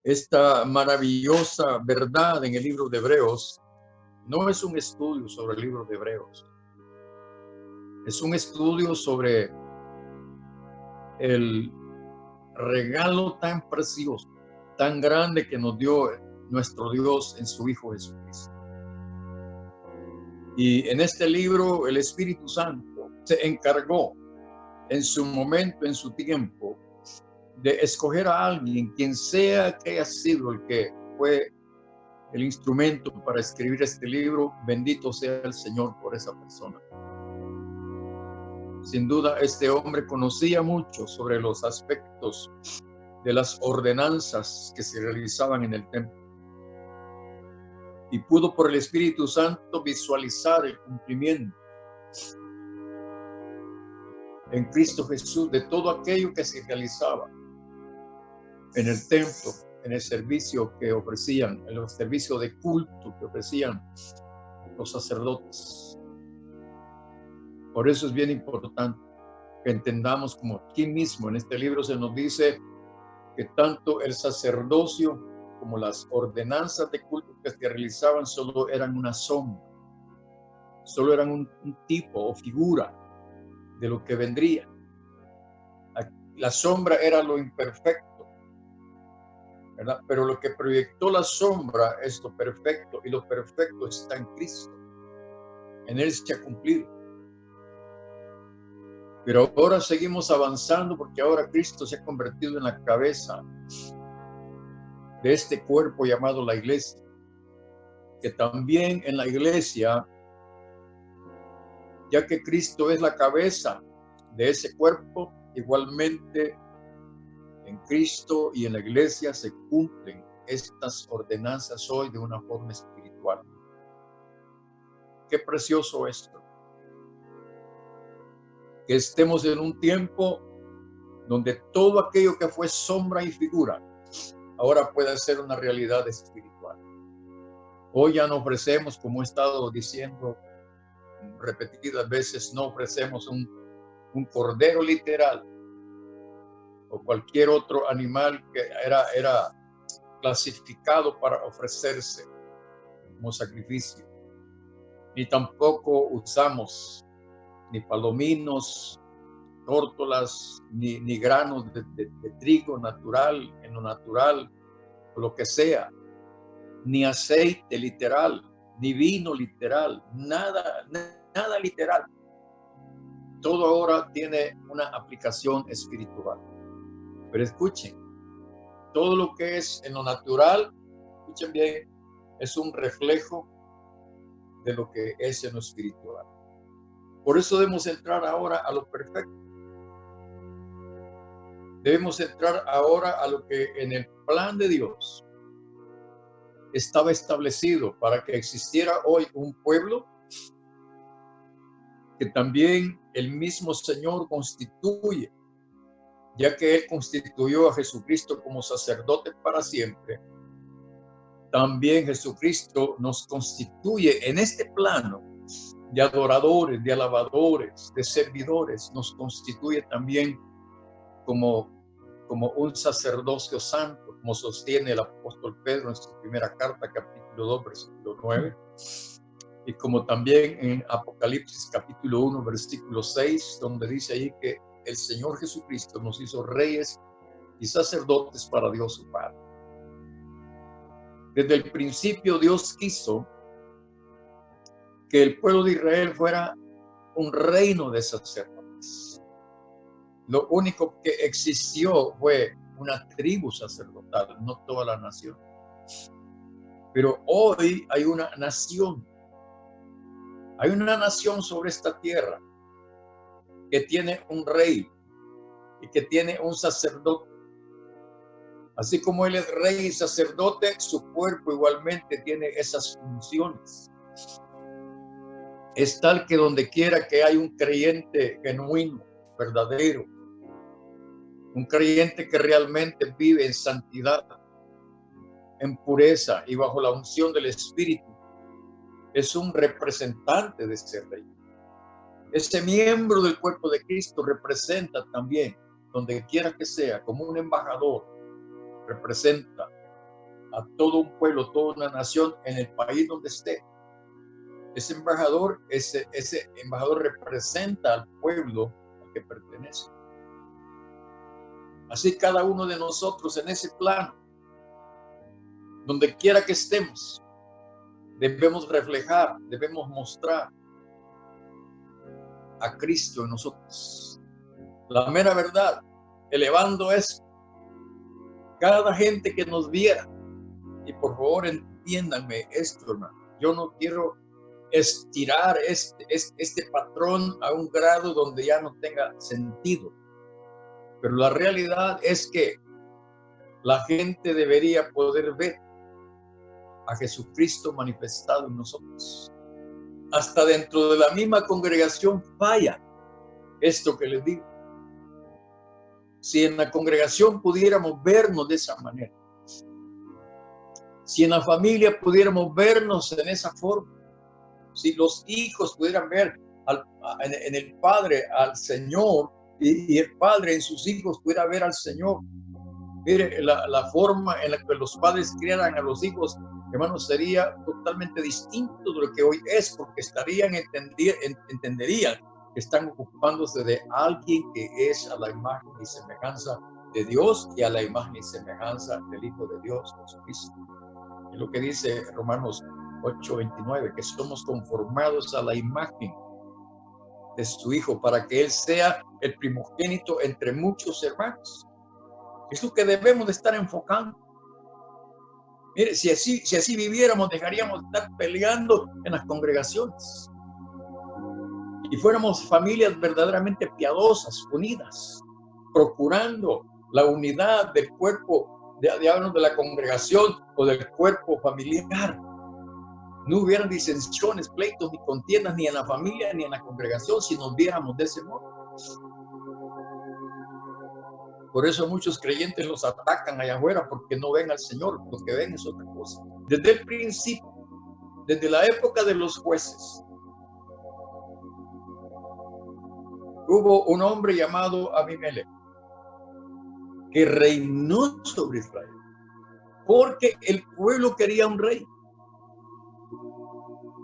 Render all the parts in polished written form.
Esta maravillosa verdad en el libro de Hebreos no es un estudio sobre el libro de Hebreos. Es un estudio sobre el regalo tan precioso, tan grande que nos dio nuestro Dios en su Hijo Jesucristo. Y en este libro el Espíritu Santo se encargó en su momento, en su tiempo, de escoger a alguien, quien sea que haya sido el que fue el instrumento para escribir este libro. Bendito sea el Señor por esa persona. Sin duda, este hombre conocía mucho sobre los aspectos de las ordenanzas que se realizaban en el templo y pudo por el Espíritu Santo visualizar el cumplimiento en Cristo Jesús de todo aquello que se realizaba en el templo, en el servicio que ofrecían, en los servicios de culto que ofrecían los sacerdotes. Por eso es bien importante que entendamos, como aquí mismo en este libro se nos dice, que tanto el sacerdocio como las ordenanzas de culto que se realizaban solo eran una sombra, solo eran un tipo o figura de lo que vendría. La sombra era lo imperfecto, ¿verdad? Pero lo que proyectó la sombra es lo perfecto, y lo perfecto está en Cristo. En Él se ha cumplido. Pero ahora seguimos avanzando, porque ahora Cristo se ha convertido en la cabeza de este cuerpo llamado la iglesia, que también en la iglesia, ya que Cristo es la cabeza de ese cuerpo, igualmente en Cristo y en la iglesia se cumplen estas ordenanzas hoy de una forma espiritual. Qué precioso esto. Que estemos en un tiempo donde todo aquello que fue sombra y figura ahora puede ser una realidad espiritual. Hoy ya no ofrecemos, como he estado diciendo repetidas veces, no ofrecemos un cordero literal o cualquier otro animal que era clasificado para ofrecerse como sacrificio. Ni tampoco usamos ni palominos, tórtolas, ni granos de trigo natural, en lo natural, o lo que sea, ni aceite literal, ni vino literal, nada literal. Todo ahora tiene una aplicación espiritual. Pero escuchen, todo lo que es en lo natural, escuchen bien, es un reflejo de lo que es en lo espiritual. Por eso debemos entrar ahora a lo perfecto. Debemos entrar ahora a lo que en el plan de Dios estaba establecido para que existiera hoy un pueblo que también el mismo Señor constituye, ya que Él constituyó a Jesucristo como sacerdote para siempre. También Jesucristo nos constituye en este plano de adoradores, de alabadores, de servidores. Nos constituye también como un sacerdocio santo, como sostiene el apóstol Pedro en su primera carta, capítulo 2, versículo 9, y como también en Apocalipsis, capítulo 1, versículo 6, donde dice ahí que el Señor Jesucristo nos hizo reyes y sacerdotes para Dios su Padre. Desde el principio Dios quiso que el pueblo de Israel fuera un reino de sacerdotes. Lo único que existió fue una tribu sacerdotal, no toda la nación. Pero hoy hay una nación. Hay una nación sobre esta tierra que tiene un rey y que tiene un sacerdote. Así como él es rey y sacerdote, su cuerpo igualmente tiene esas funciones. Es tal que donde quiera que hay un creyente genuino, verdadero, un creyente que realmente vive en santidad, en pureza y bajo la unción del Espíritu, es un representante de ese rey. Ese miembro del cuerpo de Cristo representa también, donde quiera que sea, como un embajador, representa a todo un pueblo, toda una nación en el país donde esté. Ese embajador representa al pueblo al que pertenece. Así cada uno de nosotros en ese plano, donde quiera que estemos, debemos reflejar, debemos mostrar a Cristo en nosotros. La mera verdad, elevando eso. Cada gente que nos viera, y por favor entiéndanme esto, hermano, yo no quiero estirar este patrón a un grado donde ya no tenga sentido, pero la realidad es que la gente debería poder ver a Jesucristo manifestado en nosotros. Hasta dentro de la misma congregación falla esto que les digo. Si en la congregación pudiéramos vernos de esa manera, si en la familia pudiéramos vernos en esa forma, si los hijos pudieran ver en el padre al Señor y el padre en sus hijos pudiera ver al Señor. Mire, la forma en la que los padres criaran a los hijos, hermanos, sería totalmente distinto de lo que hoy es, porque entenderían que están ocupándose de alguien que es a la imagen y semejanza de Dios y a la imagen y semejanza del Hijo de Dios, Jesucristo. Es lo que dice Romanos 8:29, que somos conformados a la imagen de su Hijo para que Él sea el primogénito entre muchos hermanos. Es lo que debemos de estar enfocando. Mire, si así viviéramos, dejaríamos de estar peleando en las congregaciones y fuéramos familias verdaderamente piadosas, unidas, procurando la unidad del cuerpo de la congregación o del cuerpo familiar. No hubieran disensiones, pleitos, ni contiendas, ni en la familia, ni en la congregación, si nos viéramos de ese modo. Por eso muchos creyentes los atacan allá afuera, porque no ven al Señor, lo que ven es otra cosa. Desde el principio, desde la época de los jueces, hubo un hombre llamado Abimelech, que reinó sobre Israel, porque el pueblo quería un rey.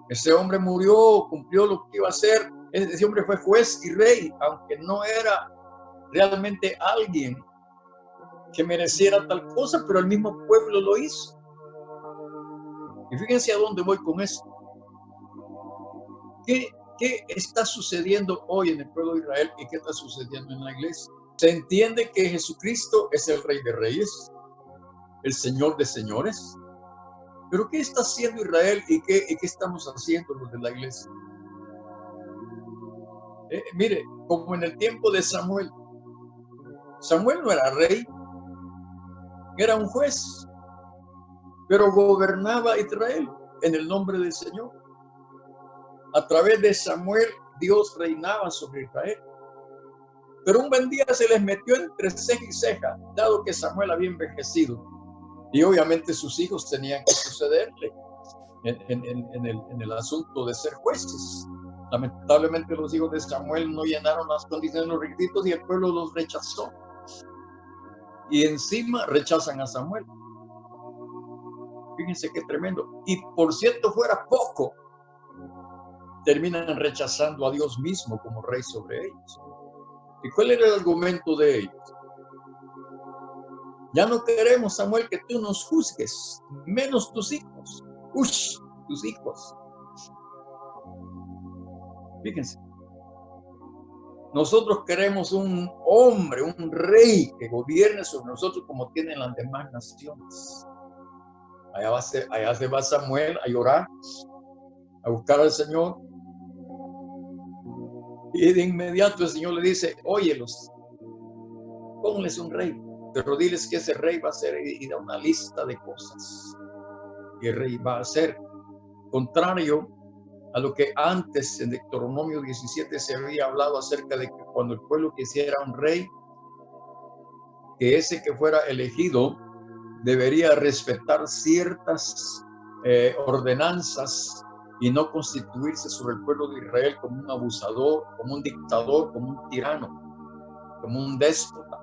Ese hombre murió, cumplió lo que iba a hacer. Ese hombre fue juez y rey, aunque no era realmente alguien que mereciera tal cosa, pero el mismo pueblo lo hizo. Y fíjense a dónde voy con esto. ¿Qué está sucediendo hoy en el pueblo de Israel y qué está sucediendo en la iglesia? Se entiende que Jesucristo es el Rey de Reyes, el Señor de Señores. Pero ¿qué está haciendo Israel y qué estamos haciendo los de la iglesia? Mire, como en el tiempo de Samuel. Samuel no era rey, era un juez, pero gobernaba Israel en el nombre del Señor. A través de Samuel, Dios reinaba sobre Israel. Pero un buen día se les metió entre ceja y ceja, dado que Samuel había envejecido. Y obviamente sus hijos tenían que sucederle en el asunto de ser jueces. Lamentablemente los hijos de Samuel no llenaron las condiciones, los requisitos, y el pueblo los rechazó. Y encima rechazan a Samuel. Fíjense qué tremendo. Y por cierto fuera poco, terminan rechazando a Dios mismo como rey sobre ellos. ¿Y cuál era el argumento de ellos? Ya no queremos, Samuel, que tú nos juzgues, menos tus hijos. ¡Ush! Tus hijos. Fíjense. Nosotros queremos un hombre, un rey que gobierne sobre nosotros como tienen las demás naciones. Allá se va Samuel a llorar, a buscar al Señor. Y de inmediato el Señor le dice, óyelos, ponles un rey, pero diles que ese rey va a ser, y da una lista de cosas que el rey va a hacer, contrario a lo que antes en Deuteronomio 17 se había hablado acerca de que cuando el pueblo quisiera un rey, que ese que fuera elegido debería respetar ciertas ordenanzas y no constituirse sobre el pueblo de Israel como un abusador, como un dictador, como un tirano, como un déspota.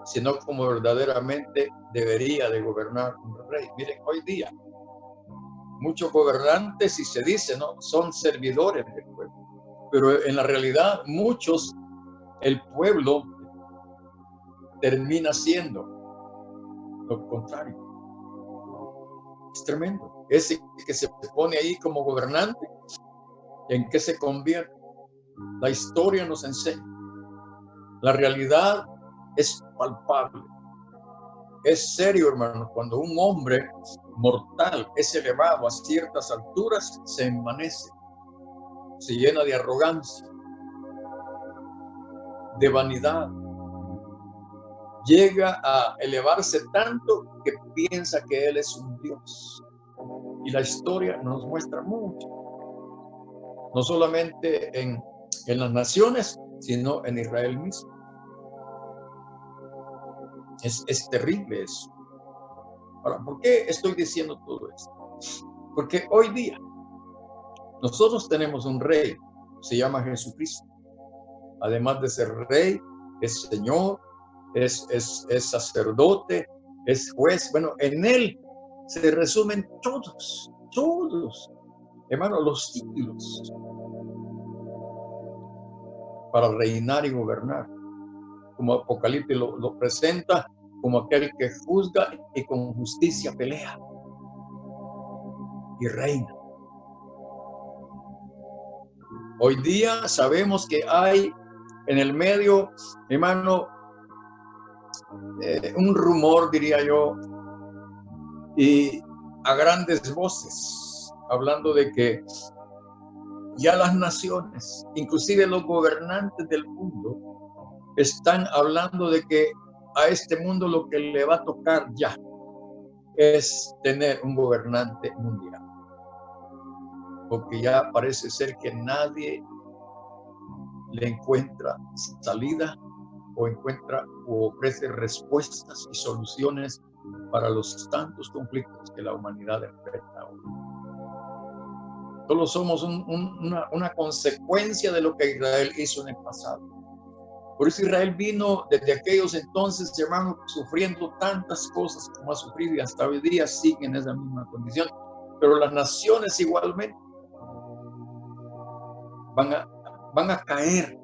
sino como verdaderamente debería de gobernar un rey. Miren, hoy día muchos gobernantes, si se dice, ¿no?, son servidores del pueblo, pero en la realidad muchos, el pueblo termina siendo lo contrario. Es tremendo. Ese que se pone ahí como gobernante, ¿en qué se convierte? La historia nos enseña. La realidad es palpable. Es serio, hermano, cuando un hombre mortal es elevado a ciertas alturas, se envanece, se llena de arrogancia, de vanidad. Llega a elevarse tanto que piensa que él es un Dios. Y la historia nos muestra mucho, no solamente en las naciones, sino en Israel mismo. Es terrible eso. Ahora, ¿por qué estoy diciendo todo esto? Porque hoy día nosotros tenemos un rey, se llama Jesucristo. Además de ser rey, es Señor, es sacerdote, es juez. Bueno, en él se resumen todos, hermano, los títulos para reinar y gobernar. Como Apocalipsis lo presenta como aquel que juzga y con justicia pelea y reina. Hoy día sabemos que hay en el medio, hermano, un rumor, diría yo, y a grandes voces, hablando de que ya las naciones, inclusive los gobernantes del mundo, están hablando de que a este mundo lo que le va a tocar ya es tener un gobernante mundial. Porque ya parece ser que nadie le encuentra salida o encuentra o ofrece respuestas y soluciones para los tantos conflictos que la humanidad enfrenta hoy. Solo somos una consecuencia de lo que Israel hizo en el pasado. Por eso Israel vino desde aquellos entonces, hermanos, sufriendo tantas cosas como ha sufrido y hasta hoy día sigue en esa misma condición. Pero las naciones igualmente van a caer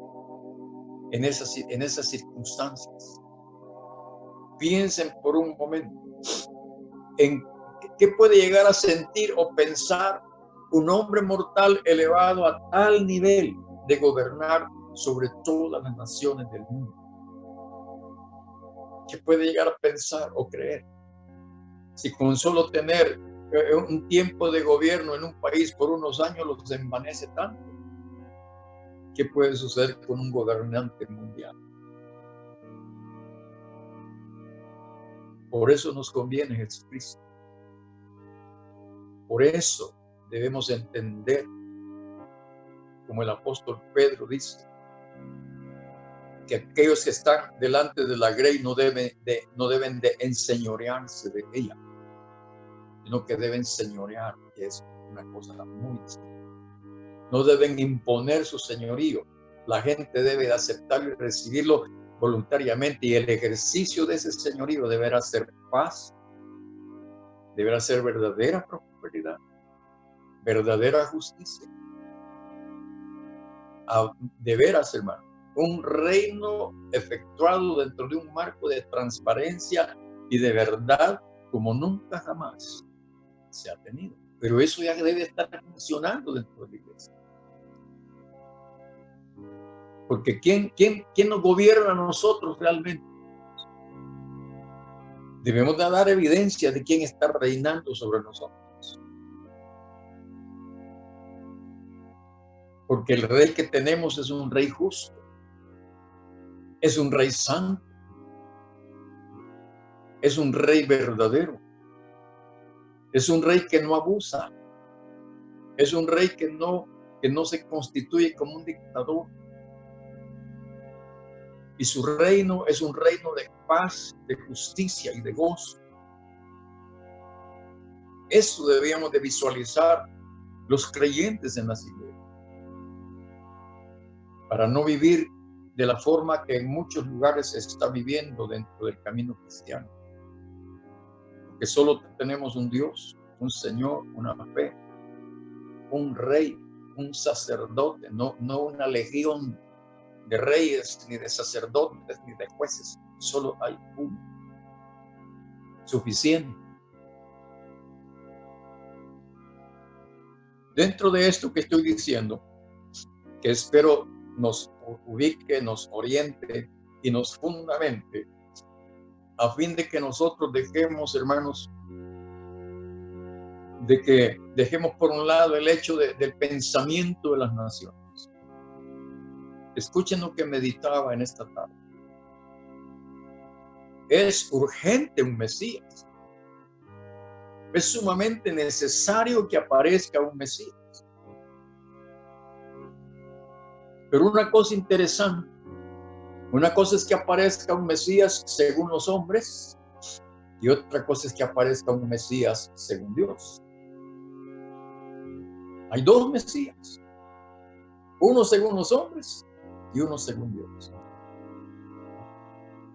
en esas circunstancias. Piensen por un momento en qué puede llegar a sentir o pensar un hombre mortal elevado a tal nivel de gobernar sobre todas las naciones del mundo. ¿Qué puede llegar a pensar o creer? Si con solo tener un tiempo de gobierno en un país por unos años los envanece tanto, ¿qué puede suceder con un gobernante mundial? Por eso nos conviene Jesucristo. Por eso debemos entender, como el apóstol Pedro dice, que aquellos que están delante de la grey no deben de enseñorearse de ella, sino que deben señorear, que es una cosa muy distinta. No deben imponer su señorío. La gente debe de aceptarlo y recibirlo voluntariamente, y el ejercicio de ese señorío deberá ser paz, deberá ser verdadera prosperidad, verdadera justicia. De veras, hermano, un reino efectuado dentro de un marco de transparencia y de verdad como nunca jamás se ha tenido. Pero eso ya debe estar funcionando dentro de la iglesia. Porque ¿quién nos gobierna a nosotros realmente? Debemos de dar evidencia de quién está reinando sobre nosotros. Porque el rey que tenemos es un rey justo. Es un rey santo. Es un rey verdadero. Es un rey que no abusa. Es un rey que no se constituye como un dictador. Y su reino es un reino de paz, de justicia y de gozo. Eso debíamos de visualizar los creyentes en las iglesias. Para no vivir de la forma que en muchos lugares se está viviendo dentro del camino cristiano. Porque solo tenemos un Dios, un Señor, una fe, un rey, un sacerdote, no una legión de reyes, ni de sacerdotes, ni de jueces. Solo hay uno. Suficiente. Dentro de esto que estoy diciendo, que espero nos ubique, nos oriente y nos fundamente, a fin de que nosotros dejemos, hermanos, de que dejemos por un lado el hecho del pensamiento de las naciones. Escuchen lo que meditaba en esta tarde. Es urgente un Mesías. Es sumamente necesario que aparezca un Mesías. Pero una cosa interesante, una cosa es que aparezca un Mesías según los hombres y otra cosa es que aparezca un Mesías según Dios. Hay dos Mesías, uno según los hombres y uno según Dios.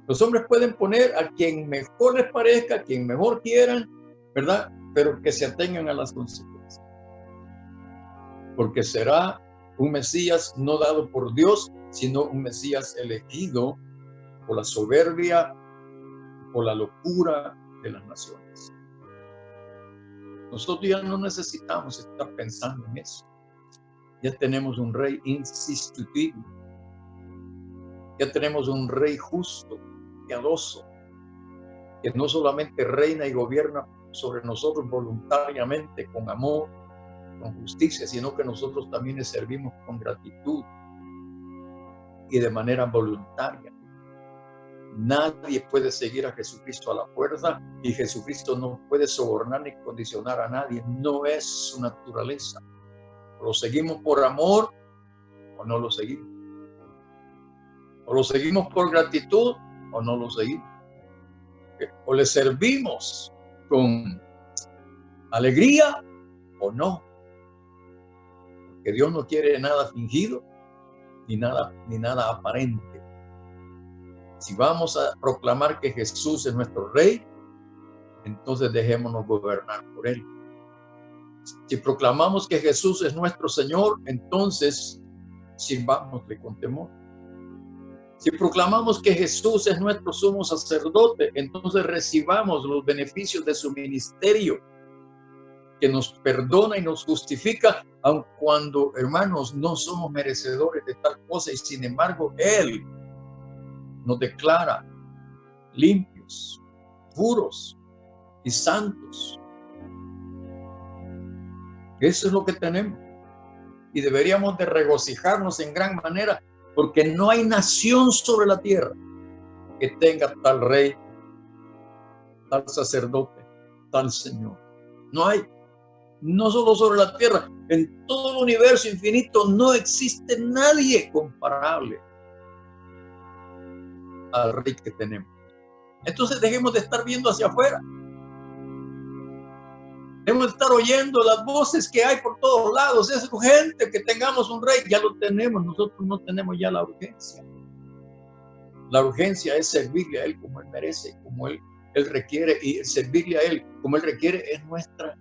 Los hombres pueden poner a quien mejor les parezca, a quien mejor quieran, ¿verdad? Pero que se atengan a las consecuencias. Porque será un Mesías no dado por Dios, sino un Mesías elegido por la soberbia, por la locura de las naciones. Nosotros ya no necesitamos estar pensando en eso. Ya tenemos un rey insustituible. Ya tenemos un rey justo, piadoso, que no solamente reina y gobierna sobre nosotros voluntariamente, con amor, con justicia, sino que nosotros también le servimos con gratitud y de manera voluntaria. Nadie puede seguir a Jesucristo a la fuerza y Jesucristo no puede sobornar ni condicionar a nadie. No es su naturaleza. O lo seguimos por amor o no lo seguimos. O lo seguimos por gratitud o no lo seguimos. O le servimos con alegría o no. Porque Dios no quiere nada fingido ni nada aparente. Si vamos a proclamar que Jesús es nuestro Rey, entonces dejémonos gobernar por Él. Si proclamamos que Jesús es nuestro Señor, entonces sirvámosle con temor. Si proclamamos que Jesús es nuestro sumo sacerdote, entonces recibamos los beneficios de su ministerio, que nos perdona y nos justifica, aun cuando, hermanos, no somos merecedores de tal cosa, y sin embargo, Él nos declara limpios, puros y santos. Eso es lo que tenemos. Y deberíamos de regocijarnos en gran manera, porque no hay nación sobre la tierra que tenga tal rey, tal sacerdote, tal Señor. No hay. No solo sobre la tierra, en todo el universo infinito no existe nadie comparable al rey que tenemos. Entonces dejemos de estar viendo hacia afuera. Debemos de estar oyendo las voces que hay por todos lados. Es urgente que tengamos un rey. Ya lo tenemos. Nosotros no tenemos ya la urgencia. La urgencia es servirle a Él como Él merece, como Él requiere, y servirle a Él como Él requiere es nuestra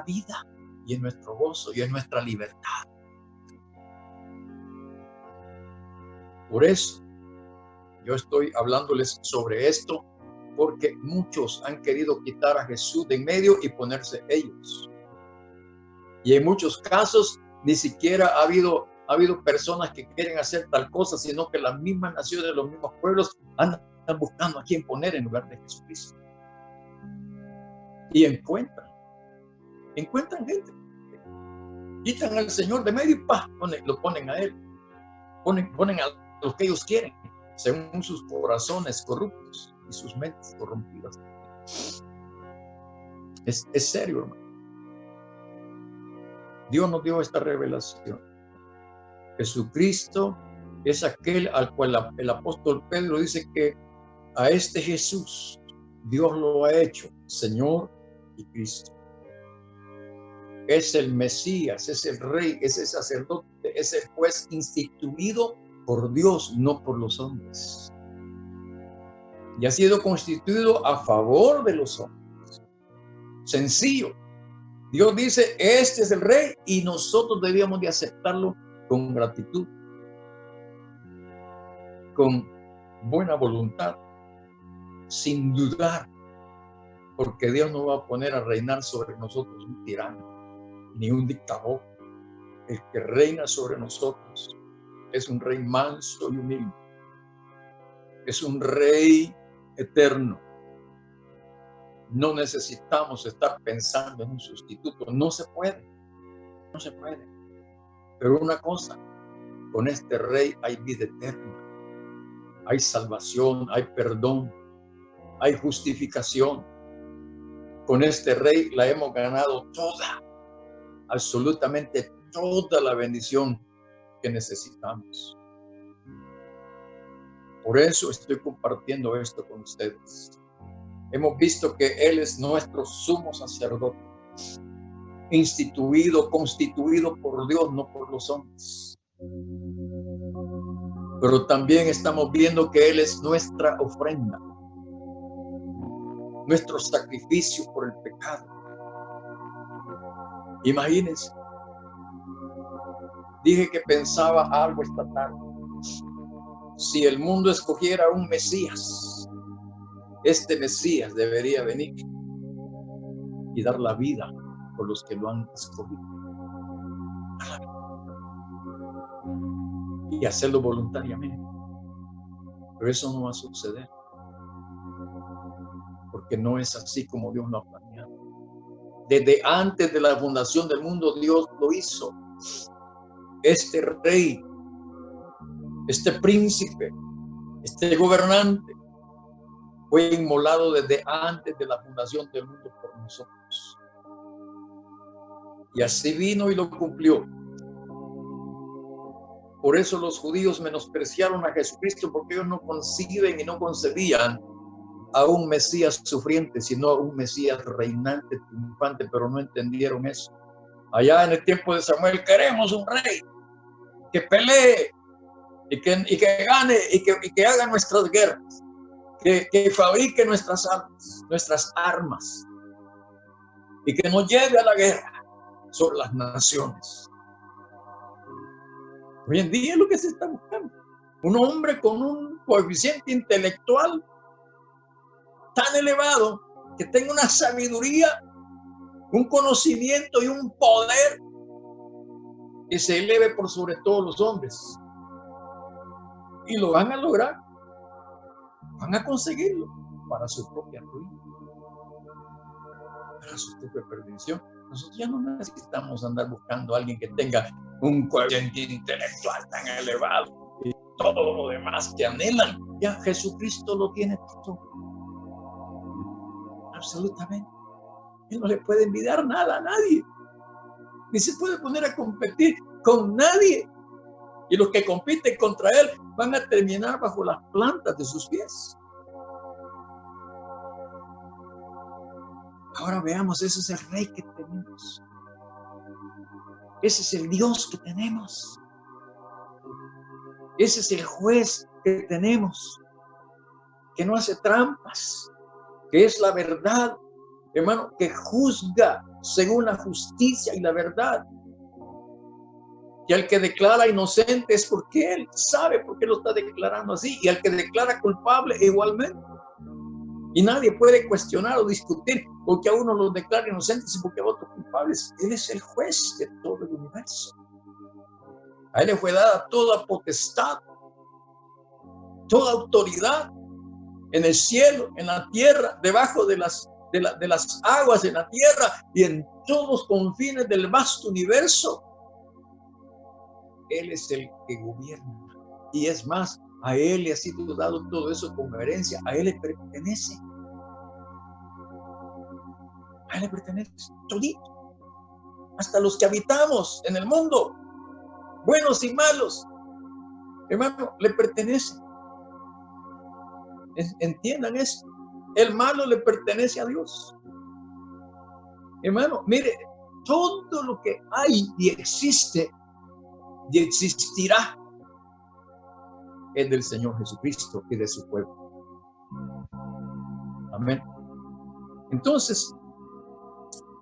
vida y es nuestro gozo y es nuestra libertad. Por eso yo estoy hablándoles sobre esto, porque muchos han querido quitar a Jesús de en medio y ponerse ellos. Y en muchos casos ni siquiera ha habido personas que quieren hacer tal cosa, sino que las mismas naciones, los mismos pueblos andan buscando a quién poner en lugar de Jesucristo. Y encuentran gente. Quitan al Señor de medio y lo ponen a Él. Ponen a los que ellos quieren, según sus corazones corruptos y sus mentes corrompidas. Es serio, hermano. Dios nos dio esta revelación. Jesucristo es aquel al cual el apóstol Pedro dice que a este Jesús Dios lo ha hecho Señor y Cristo. Es el Mesías, es el Rey, es el sacerdote, es el juez instituido por Dios, no por los hombres. Y ha sido constituido a favor de los hombres. Sencillo. Dios dice, este es el rey y nosotros debíamos de aceptarlo con gratitud, con buena voluntad, sin dudar, porque Dios no va a poner a reinar sobre nosotros un tirano, ni un dictador. El que reina sobre nosotros es un rey manso y humilde. Es un rey eterno. No necesitamos estar pensando en un sustituto. No se puede. No se puede. Pero una cosa, con este rey hay vida eterna. Hay salvación, hay perdón, hay justificación. Con este rey la hemos ganado toda, absolutamente toda la bendición que necesitamos. Por eso estoy compartiendo esto con ustedes. Hemos visto que Él es nuestro sumo sacerdote, instituido, constituido por Dios, no por los hombres. Pero también estamos viendo que Él es nuestra ofrenda, nuestro sacrificio por el pecado. Imagínense, dije que pensaba algo esta tarde. Si el mundo escogiera un Mesías, este Mesías debería venir y dar la vida por los que lo han escogido. Y hacerlo voluntariamente. Pero eso no va a suceder. Porque no es así como Dios lo ha planeado. Desde antes de la fundación del mundo, Dios lo hizo. Este rey, este príncipe, este gobernante, fue inmolado desde antes de la fundación del mundo por nosotros. Y así vino y lo cumplió. Por eso los judíos menospreciaron a Jesucristo, porque ellos no conciben y no concebían a un Mesías sufriente, sino a un Mesías reinante, triunfante, pero no entendieron eso. Allá en el tiempo de Samuel, queremos un rey que pelee y que gane y que haga nuestras guerras, que fabrique nuestras armas y que nos lleve a la guerra sobre las naciones. Hoy en día es lo que se está buscando. Un hombre con un coeficiente intelectual tan elevado, que tenga una sabiduría, un conocimiento y un poder que se eleve por sobre todos los hombres. Y lo van a lograr. Van a conseguirlo para su propia ruina, para su propia perdición. Nosotros ya no necesitamos andar buscando a alguien que tenga un coeficiente intelectual tan elevado y todo lo demás que anhelan. Ya Jesucristo lo tiene todo. Absolutamente. Él no le puede envidiar nada a nadie. Ni se puede poner a competir con nadie. Y los que compiten contra él van a terminar bajo las plantas de sus pies. Ahora veamos, ese es el rey que tenemos. Ese es el Dios que tenemos. Ese es el juez que tenemos, que no hace trampas, que es la verdad, hermano, que juzga según la justicia y la verdad. Y al que declara inocente es porque él sabe por qué lo está declarando así, y al que declara culpable igualmente. Y nadie puede cuestionar o discutir porque a uno los declara inocentes y porque a otros culpables. Él es el juez de todo el universo. A él le fue dada toda potestad, toda autoridad en el cielo, en la tierra, debajo de las aguas, en la tierra y en todos los confines del vasto universo. Él es el que gobierna. Y es más, a él le ha sido dado todo eso como herencia. A él le pertenece. A él le pertenece todito. Hasta los que habitamos en el mundo, buenos y malos, hermano, le pertenece. Entiendan eso. El malo le pertenece a Dios. Hermano, mire, todo lo que hay y existe y existirá es del Señor Jesucristo y de su pueblo. Amén. Entonces,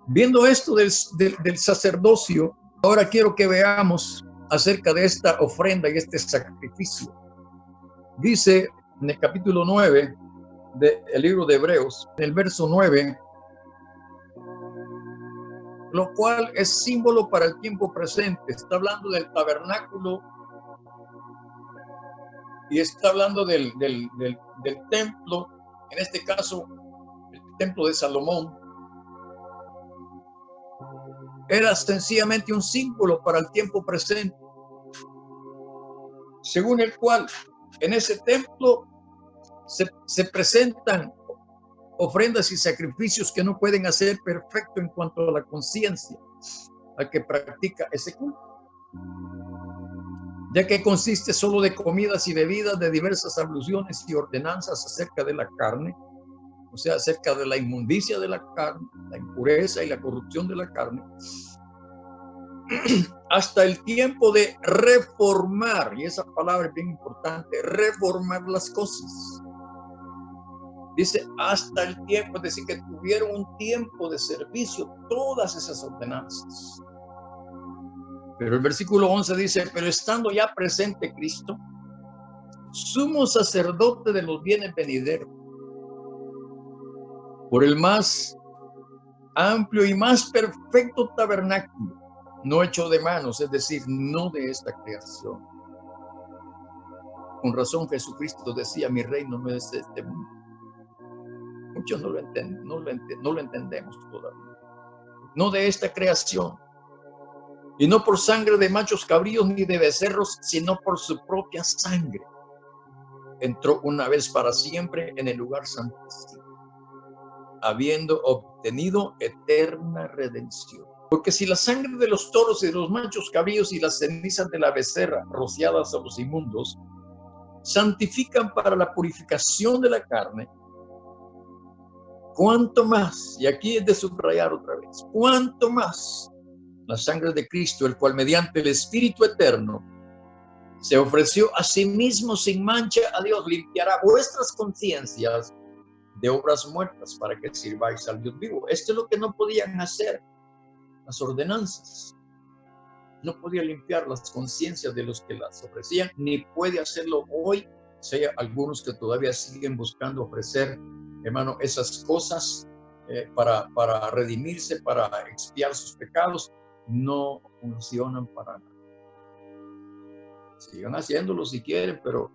viendo esto del sacerdocio, ahora quiero que veamos acerca de esta ofrenda y este sacrificio. Dice en el capítulo 9 del libro de Hebreos, en el verso 9, lo cual es símbolo para el tiempo presente. Está hablando del tabernáculo y está hablando del templo, en este caso, el templo de Salomón. Era sencillamente un símbolo para el tiempo presente, según el cual en ese templo se presentan ofrendas y sacrificios que no pueden hacer perfecto en cuanto a la conciencia al que practica ese culto, ya que consiste solo de comidas y bebidas, de diversas alusiones y ordenanzas acerca de la carne, o sea, acerca de la inmundicia de la carne, la impureza y la corrupción de la carne, hasta el tiempo de reformar, y esa palabra es bien importante, reformar las cosas. Dice hasta el tiempo, es decir, que tuvieron un tiempo de servicio todas esas ordenanzas. Pero el versículo 11 dice, pero estando ya presente Cristo, sumo sacerdote de los bienes venideros, por el más amplio y más perfecto tabernáculo, no hecho de manos, es decir, no de esta creación. Con razón Jesucristo decía, mi reino no es de este mundo. Muchos no lo entienden, no lo entendemos todavía. No de esta creación. Y no por sangre de machos cabríos ni de becerros, sino por su propia sangre. Entró una vez para siempre en el lugar santísimo, habiendo obtenido eterna redención. Porque si la sangre de los toros y de los machos cabríos y las cenizas de la becerra rociadas a los inmundos santifican para la purificación de la carne, cuánto más, y aquí es de subrayar otra vez, cuánto más la sangre de Cristo, el cual mediante el Espíritu eterno se ofreció a sí mismo sin mancha a Dios, limpiará vuestras conciencias de obras muertas para que sirváis al Dios vivo. Esto es lo que no podían hacer las ordenanzas. No podía limpiar las conciencias de los que las ofrecían, ni puede hacerlo hoy. Si hay algunos que todavía siguen buscando ofrecer, hermano, esas cosas para redimirse, para expiar sus pecados, no funcionan para nada. Sigan haciéndolo si quieren, pero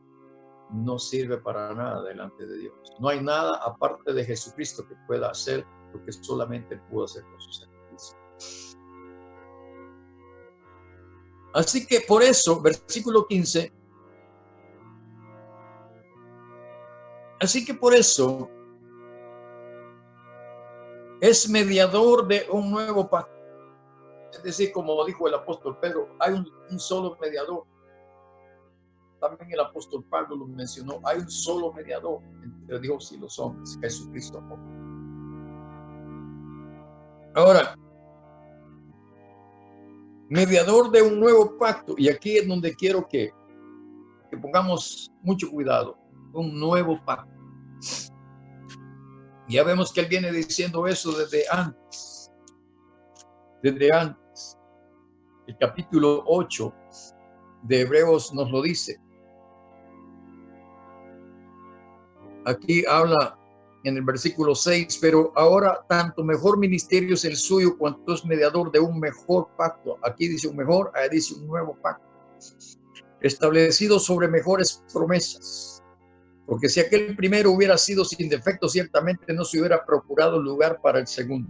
no sirve para nada delante de Dios. No hay nada aparte de Jesucristo que pueda hacer lo que solamente pudo hacer con su sacrificio. Así que por eso, versículo 15, así que por eso es mediador de un nuevo pacto. Es decir, como dijo el apóstol Pedro, hay un solo mediador. También el apóstol Pablo lo mencionó, hay un solo mediador entre Dios y los hombres, Jesucristo. Ahora, mediador de un nuevo pacto, y aquí es donde quiero que pongamos mucho cuidado, un nuevo pacto. Ya vemos que él viene diciendo eso desde antes. El capítulo 8 de Hebreos nos lo dice. Aquí habla en el versículo 6, pero ahora tanto mejor ministerio es el suyo cuanto es mediador de un mejor pacto. Aquí dice un mejor, ahí dice un nuevo pacto, establecido sobre mejores promesas. Porque si aquel primero hubiera sido sin defecto, ciertamente no se hubiera procurado lugar para el segundo.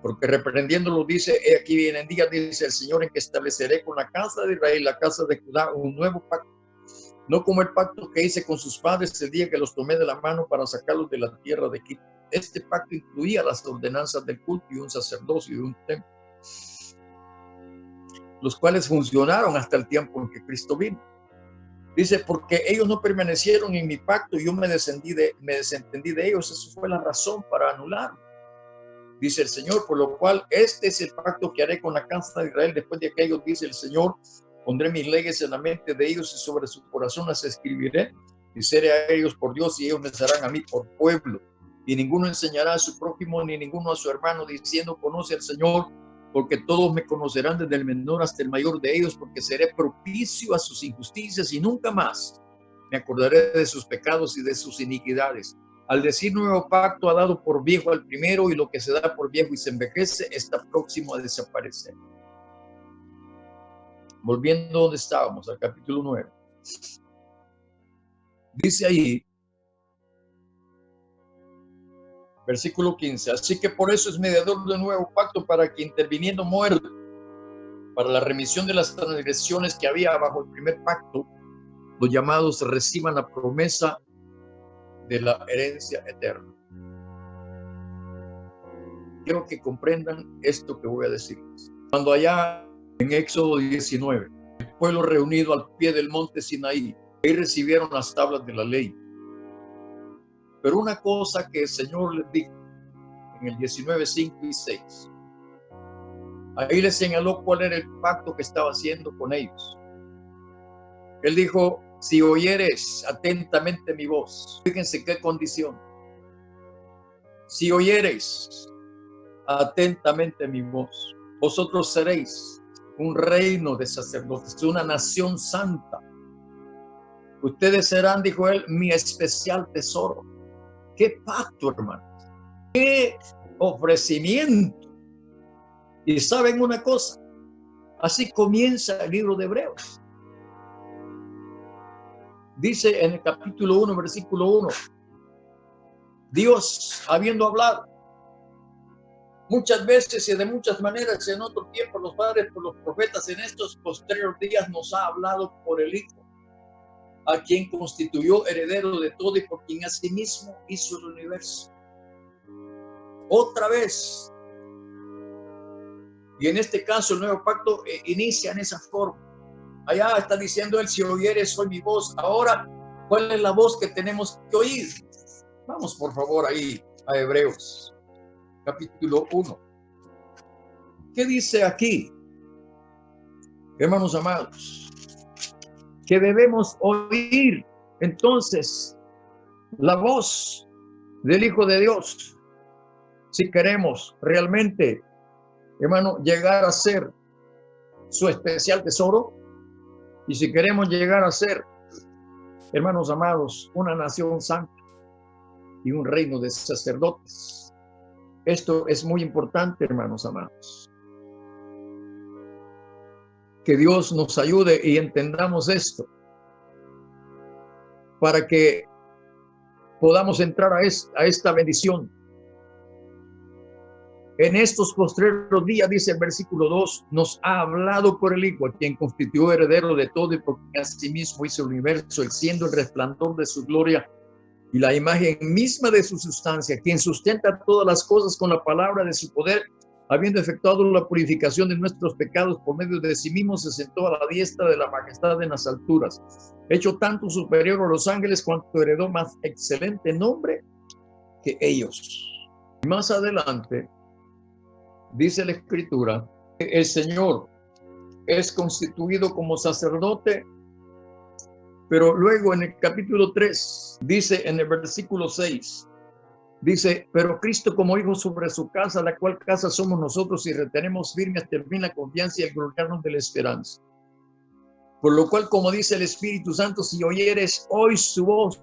Porque reprendiéndolo dice, he aquí vienen días, dice el Señor, en que estableceré con la casa de Israel, la casa de Judá, un nuevo pacto. No como el pacto que hice con sus padres el día que los tomé de la mano para sacarlos de la tierra de Egipto. Este pacto incluía las ordenanzas del culto y un sacerdocio y un templo, los cuales funcionaron hasta el tiempo en que Cristo vino. Dice, porque ellos no permanecieron en mi pacto y yo me desentendí de ellos. Eso fue la razón para anularlo. Dice el Señor, por lo cual este es el pacto que haré con la casa de Israel después de aquello, dice el Señor. Pondré mis leyes en la mente de ellos y sobre su corazón las escribiré. Y seré a ellos por Dios y ellos me serán a mí por pueblo. Y ninguno enseñará a su prójimo ni ninguno a su hermano diciendo conoce al Señor, porque todos me conocerán desde el menor hasta el mayor de ellos, porque seré propicio a sus injusticias y nunca más me acordaré de sus pecados y de sus iniquidades. Al decir nuevo pacto, ha dado por viejo al primero, y lo que se da por viejo y se envejece está próximo a desaparecer. Volviendo donde estábamos, al capítulo 9. Dice ahí, versículo 15, así que por eso es mediador de nuevo pacto, para que interviniendo muerto, para la remisión de las transgresiones que había bajo el primer pacto, los llamados reciban la promesa de la herencia eterna. Quiero que comprendan esto que voy a decirles. Cuando allá en Éxodo 19, el pueblo reunido al pie del monte Sinaí, ahí recibieron las tablas de la ley. Pero una cosa que el Señor les dijo en el 19, 5 y 6, ahí les señaló cuál era el pacto que estaba haciendo con ellos. Él dijo, si oyeres atentamente mi voz, fíjense qué condición. Si oyeres atentamente mi voz, vosotros seréis un reino de sacerdotes, una nación santa. Ustedes serán, dijo él, mi especial tesoro. ¡Qué pacto, hermanos! ¡Qué ofrecimiento! Y saben una cosa, así comienza el libro de Hebreos. Dice en el capítulo 1, versículo 1, Dios, habiendo hablado muchas veces y de muchas maneras en otro tiempo, los padres por los profetas, en estos posteriores días nos ha hablado por el Hijo, a quien constituyó heredero de todo y por quien asimismo hizo el universo. Otra vez, y en este caso el nuevo pacto inicia en esa forma. Allá está diciendo él, si oyeres hoy mi voz. Ahora, ¿cuál es la voz que tenemos que oír? Vamos por favor ahí a Hebreos, capítulo 1. ¿Qué dice aquí? Hermanos amados, que debemos oír entonces la voz del Hijo de Dios si queremos realmente, hermano, llegar a ser su especial tesoro, y si queremos llegar a ser, hermanos amados, una nación santa y un reino de sacerdotes. Esto es muy importante, hermanos amados. Que Dios nos ayude y entendamos esto para que podamos entrar a esta bendición. En estos postreros días, dice el versículo 2, nos ha hablado por el Hijo, a quien constituyó heredero de todo y por quien asimismo hizo el universo, él siendo el resplandor de su gloria y la imagen misma de su sustancia, quien sustenta todas las cosas con la palabra de su poder, habiendo efectuado la purificación de nuestros pecados por medio de sí mismo, se sentó a la diestra de la majestad en las alturas, hecho tanto superior a los ángeles cuanto heredó más excelente nombre que ellos. Y más adelante, dice la Escritura, que el Señor es constituido como sacerdote, pero luego en el capítulo 3, dice en el versículo 6, dice, pero Cristo como hijo sobre su casa, la cual casa somos nosotros y retenemos firme hasta el fin la confianza y el gloriarnos de la esperanza. Por lo cual, como dice el Espíritu Santo, si oyeres hoy su voz,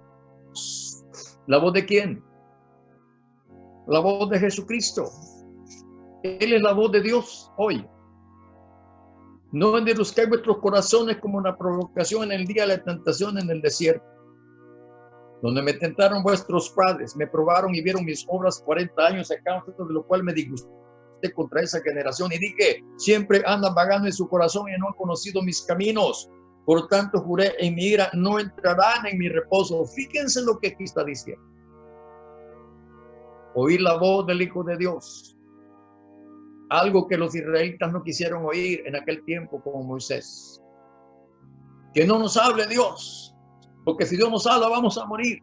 ¿la voz de quién? La voz de Jesucristo. Él es la voz de Dios hoy. No endurezcáis vuestros corazones como una provocación en el día de la tentación en el desierto, donde me tentaron vuestros padres, me probaron y vieron mis obras 40 años, a causa de lo cual me disgusté contra esa generación y dije, siempre andan vagando en su corazón y no han conocido mis caminos. Por tanto juré en mi ira, no entrarán en mi reposo. Fíjense lo que aquí está diciendo. Oír la voz del Hijo de Dios. Algo que los israelitas no quisieron oír en aquel tiempo como Moisés. Que no nos hable Dios, porque si Dios nos habla vamos a morir.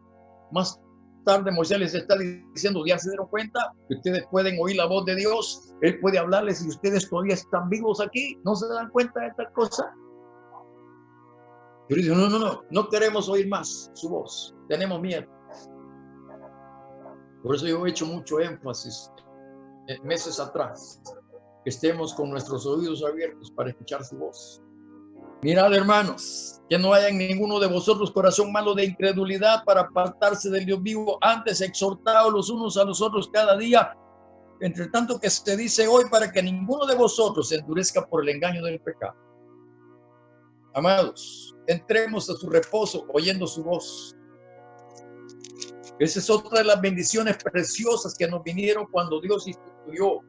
Más tarde Moisés les está diciendo, ya se dieron cuenta que ustedes pueden oír la voz de Dios, Él puede hablarles y ustedes todavía están vivos aquí, ¿no se dan cuenta de tal cosa? Pero dice, no queremos oír más su voz, tenemos miedo. Por eso yo he hecho mucho énfasis meses atrás, que estemos con nuestros oídos abiertos para escuchar su voz. Mirad, hermanos, que no haya en ninguno de vosotros corazón malo de incredulidad para apartarse del Dios vivo, antes exhortados los unos a los otros cada día, entre tanto que se dice hoy, para que ninguno de vosotros se endurezca por el engaño del pecado. Amados, entremos a su reposo oyendo su voz. Esa es otra de las bendiciones preciosas que nos vinieron cuando Dios instituyó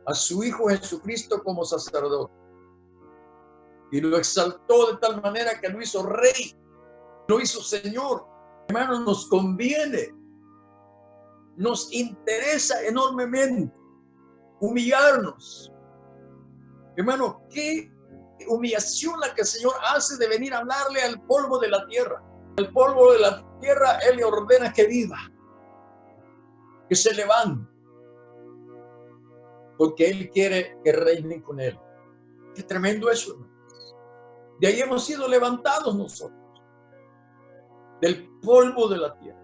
a su Hijo Jesucristo como sacerdote. Y lo exaltó de tal manera que lo hizo rey, lo hizo Señor. Hermanos, nos conviene, nos interesa enormemente humillarnos. Hermano, qué humillación la que el Señor hace de venir a hablarle al polvo de la tierra. El polvo de la tierra, Él le ordena que viva, que se levante, porque Él quiere que reine con Él. Qué tremendo eso, hermano. De ahí hemos sido levantados nosotros, del polvo de la tierra,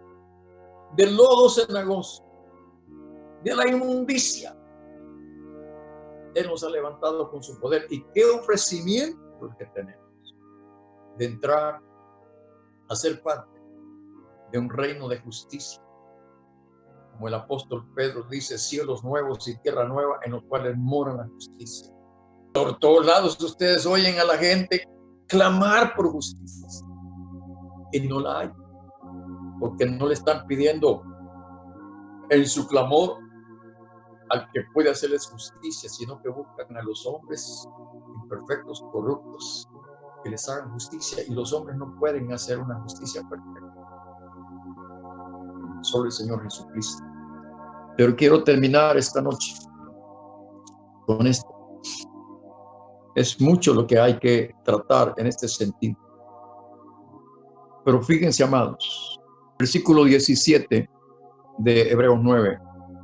del lodo cenagoso, de la inmundicia. Él nos ha levantado con su poder. Y qué ofrecimiento el que tenemos de entrar a ser parte de un reino de justicia. Como el apóstol Pedro dice, cielos nuevos y tierra nueva en los cuales mora la justicia. Por todos lados ustedes oyen a la gente clamar por justicia y no la hay, porque no le están pidiendo en su clamor al que puede hacerles justicia, sino que buscan a los hombres imperfectos, corruptos, que les hagan justicia, y los hombres no pueden hacer una justicia perfecta, solo el Señor Jesucristo. Pero quiero terminar esta noche con esto. Es mucho lo que hay que tratar en este sentido. Pero fíjense, amados, versículo 17 de Hebreos 9.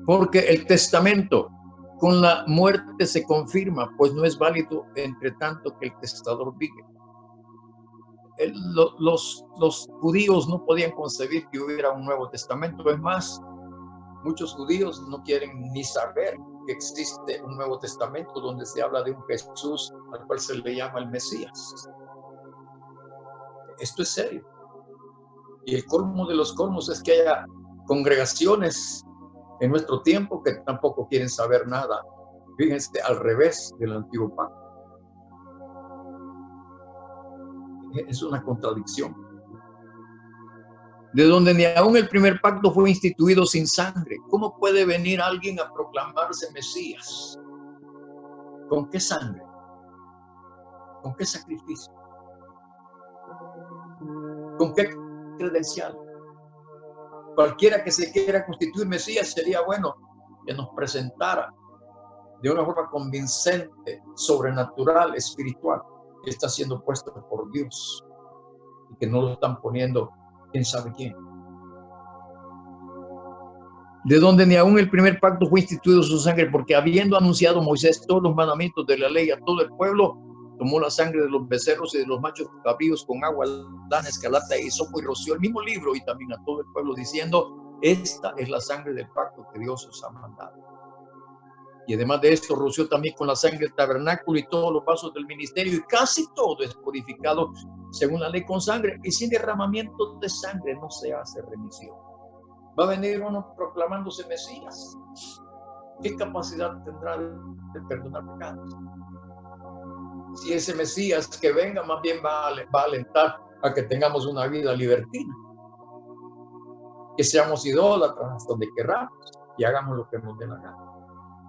Porque el testamento con la muerte se confirma, pues no es válido entre tanto que el testador vive. Los judíos no podían concebir que hubiera un Nuevo Testamento. Es más, muchos judíos no quieren ni saber que existe un Nuevo Testamento donde se habla de un Jesús al cual se le llama el Mesías. Esto es serio. Y el colmo de los colmos es que haya congregaciones en nuestro tiempo que tampoco quieren saber nada. Fíjense, al revés del antiguo pacto. Es una contradicción. De donde ni aún el primer pacto fue instituido sin sangre. ¿Cómo puede venir alguien a proclamarse Mesías? ¿Con qué sangre? ¿Con qué sacrificio? ¿Con qué credencial? Cualquiera que se quiera constituir Mesías sería bueno que nos presentara de una forma convincente, sobrenatural, espiritual, que está siendo puesto por Dios y que no lo están poniendo quién sabe quién. De donde ni aún el primer pacto fue instituido su sangre, porque habiendo anunciado Moisés todos los mandamientos de la ley a todo el pueblo, tomó la sangre de los becerros y de los machos cabríos con agua, lana, escarlata y hisopo, y roció el mismo libro y también a todo el pueblo, diciendo: esta es la sangre del pacto que Dios os ha mandado. Y además de esto, roció también con la sangre del tabernáculo y todos los vasos del ministerio, y casi todo es purificado según la ley con sangre, y sin derramamiento de sangre no se hace remisión. Va a venir uno proclamándose Mesías. ¿Qué capacidad tendrá de perdonar pecados? Si ese Mesías que venga más bien va a alentar a que tengamos una vida libertina, que seamos idólatras hasta donde querramos y hagamos lo que nos dé la gana.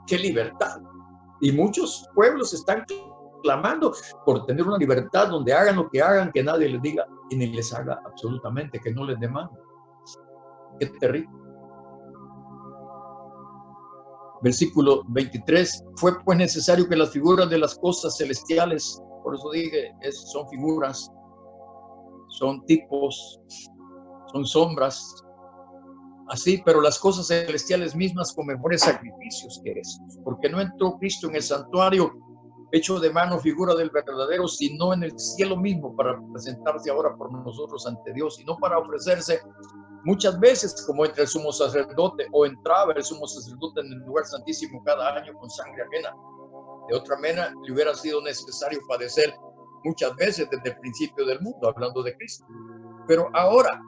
¡Qué libertad! Y muchos pueblos están clamando por tener una libertad donde hagan lo que hagan, que nadie les diga y ni les haga absolutamente, que no les demande. ¡Qué terrible! Versículo 23, fue pues necesario que las figuras de las cosas celestiales, por eso dije, son figuras, son tipos, son sombras, así, pero las cosas celestiales mismas con mejores sacrificios que estos, porque no entró Cristo en el santuario hecho de mano figura del verdadero, sino en el cielo mismo, para presentarse ahora por nosotros ante Dios, y no para ofrecerse muchas veces como entra el sumo sacerdote, o entraba el sumo sacerdote en el lugar santísimo cada año con sangre ajena. De otra manera, le hubiera sido necesario padecer muchas veces desde el principio del mundo, hablando de Cristo. Pero ahora,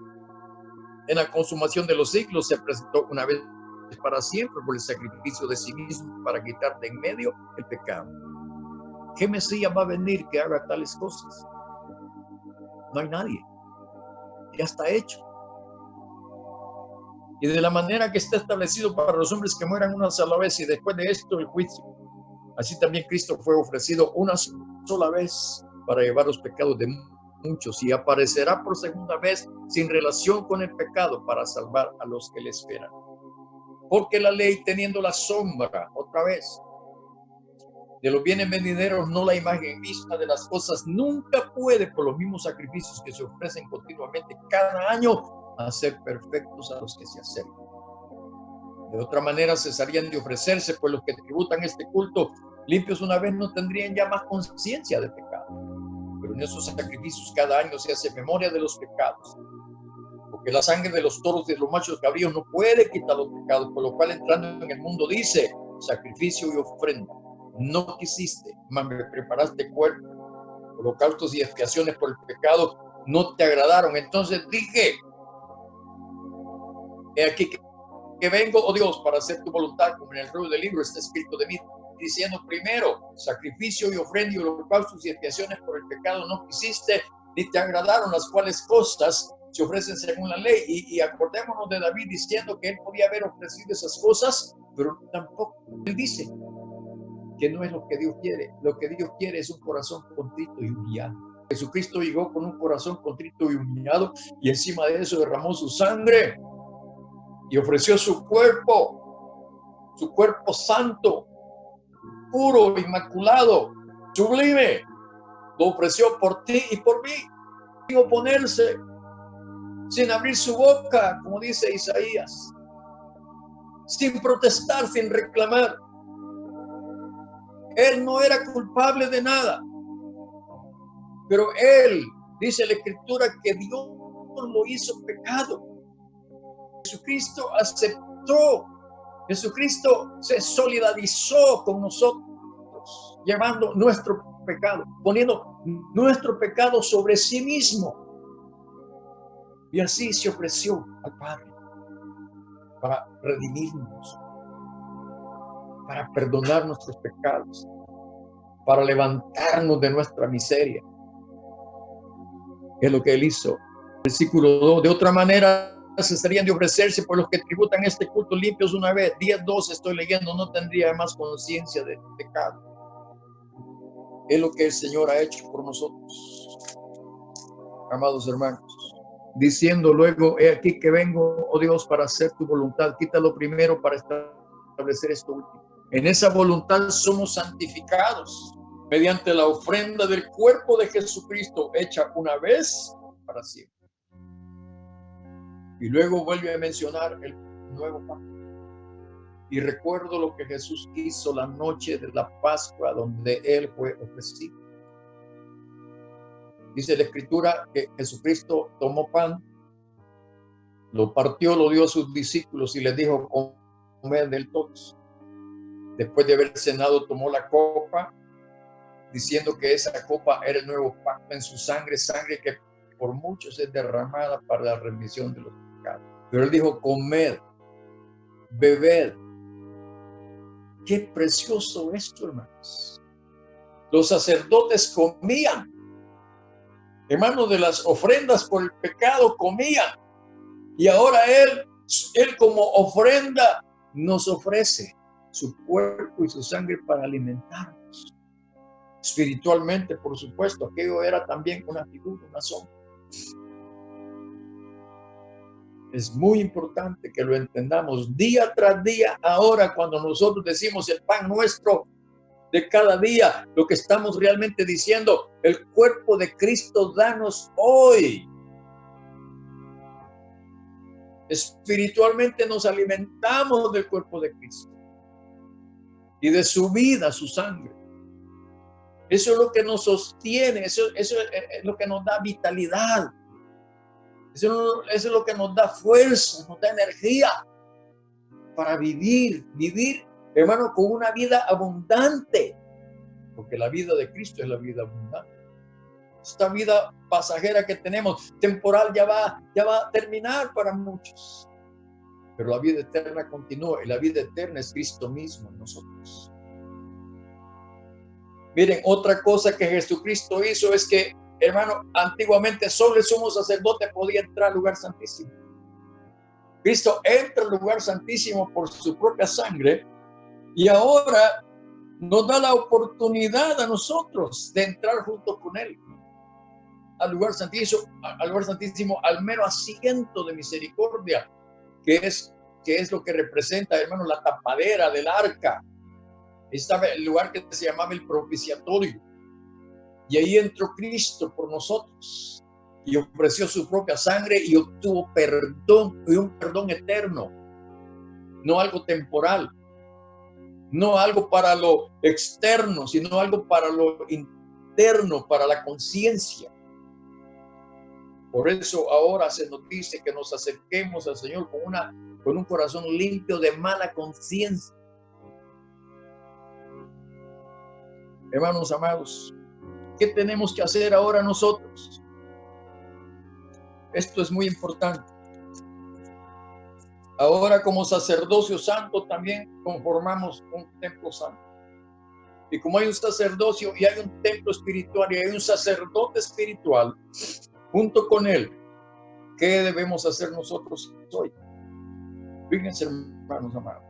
en la consumación de los siglos, se presentó una vez para siempre por el sacrificio de sí mismo para quitar de en medio el pecado. ¿Qué Mesías va a venir que haga tales cosas? No hay nadie. Ya está hecho. Y de la manera que está establecido para los hombres que mueran una sola vez y después de esto el juicio, así también Cristo fue ofrecido una sola vez para llevar los pecados de muchos, y aparecerá por segunda vez sin relación con el pecado para salvar a los que le esperan. Porque la ley, teniendo la sombra, otra vez, de los bienes venideros, no la imagen misma de las cosas, nunca puede, por los mismos sacrificios que se ofrecen continuamente cada año, hacer perfectos a los que se acercan. De otra manera cesarían de ofrecerse, pues los que tributan este culto limpios una vez no tendrían ya más conciencia de pecado. Pero en esos sacrificios cada año se hace memoria de los pecados, porque la sangre de los toros y de los machos cabríos no puede quitar los pecados, por lo cual entrando en el mundo dice, sacrificio y ofrenda no quisiste, mas me preparaste cuerpo, holocaustos y expiaciones por el pecado no te agradaron. Entonces dije, he aquí que vengo, oh Dios, para hacer tu voluntad, como en el rollo del libro está escrito de mí, diciendo primero, sacrificio y ofrenda y holocaustos y expiaciones por el pecado no quisiste, ni te agradaron, las cuales cosas se ofrecen según la ley. Y acordémonos de David diciendo que él podía haber ofrecido esas cosas, pero tampoco. Él dice que no es lo que Dios quiere. Lo que Dios quiere es un corazón contrito y humillado. Jesucristo llegó con un corazón contrito y humillado, y encima de eso derramó su sangre y ofreció su cuerpo santo, puro, inmaculado, sublime. Lo ofreció por ti y por mí, sin oponerse, sin abrir su boca, como dice Isaías, sin protestar, sin reclamar. Él no era culpable de nada, pero él, dice la Escritura, que Dios lo hizo pecado. Jesucristo aceptó, Jesucristo se solidarizó con nosotros, llevando nuestro pecado, poniendo nuestro pecado sobre sí mismo. Y así se ofreció al Padre para redimirnos, para perdonar nuestros pecados, para levantarnos de nuestra miseria. Es lo que él hizo. Versículo 2. De otra manera cesarían de ofrecerse por los que tributan este culto limpios una vez. 10:2 estoy leyendo, no tendría más conciencia de pecado. Es lo que el Señor ha hecho por nosotros, amados hermanos. Diciendo luego, he aquí que vengo, oh Dios, para hacer tu voluntad. Quítalo primero para establecer esto último. En esa voluntad somos santificados mediante la ofrenda del cuerpo de Jesucristo, hecha una vez para siempre. Y luego vuelve a mencionar el nuevo pacto. Y recuerdo lo que Jesús hizo la noche de la Pascua, donde él fue ofrecido. Dice la Escritura que Jesucristo tomó pan, lo partió, lo dio a sus discípulos y les dijo, comed del todos. Después de haber cenado, tomó la copa, diciendo que esa copa era el nuevo pacto en su sangre, sangre que por muchos es derramada para la remisión de los pecados. Pero él dijo, comed, bebed. Qué precioso esto, hermanos. Los sacerdotes comían, hermanos, de las ofrendas por el pecado comían. Y ahora él como ofrenda nos ofrece su cuerpo y su sangre para alimentarnos. Espiritualmente, por supuesto, aquello era también una figura, una sombra. Es muy importante que lo entendamos día tras día. Ahora, cuando nosotros decimos el pan nuestro de cada día, lo que estamos realmente diciendo, el cuerpo de Cristo, danos hoy. Espiritualmente nos alimentamos del cuerpo de Cristo y de su vida, su sangre. Eso es lo que nos sostiene, eso es lo que nos da vitalidad. Eso es lo que nos da fuerza, nos da energía para vivir, hermano, con una vida abundante. Porque la vida de Cristo es la vida abundante. Esta vida pasajera que tenemos, temporal, ya va a terminar para muchos. Pero la vida eterna continúa, y la vida eterna es Cristo mismo en nosotros. Miren, otra cosa que Jesucristo hizo es que, hermano, antiguamente solo el sumo sacerdote podía entrar al lugar santísimo. Cristo entra al lugar santísimo por su propia sangre, y ahora nos da la oportunidad a nosotros de entrar junto con Él al lugar santísimo, al mero asiento de misericordia, que es lo que representa, hermano, la tapadera del arca. Estaba el lugar que se llamaba el propiciatorio, y ahí entró Cristo por nosotros y ofreció su propia sangre y obtuvo perdón, y un perdón eterno, no algo temporal, no algo para lo externo, sino algo para lo interno, para la conciencia. Por eso ahora se nos dice que nos acerquemos al Señor con un corazón limpio de mala conciencia. Hermanos amados, ¿qué tenemos que hacer ahora nosotros? Esto es muy importante. Ahora, como sacerdocio santo, también conformamos un templo santo. Y como hay un sacerdocio y hay un templo espiritual y hay un sacerdote espiritual junto con él, ¿qué debemos hacer nosotros hoy? Fíjense, hermanos amados.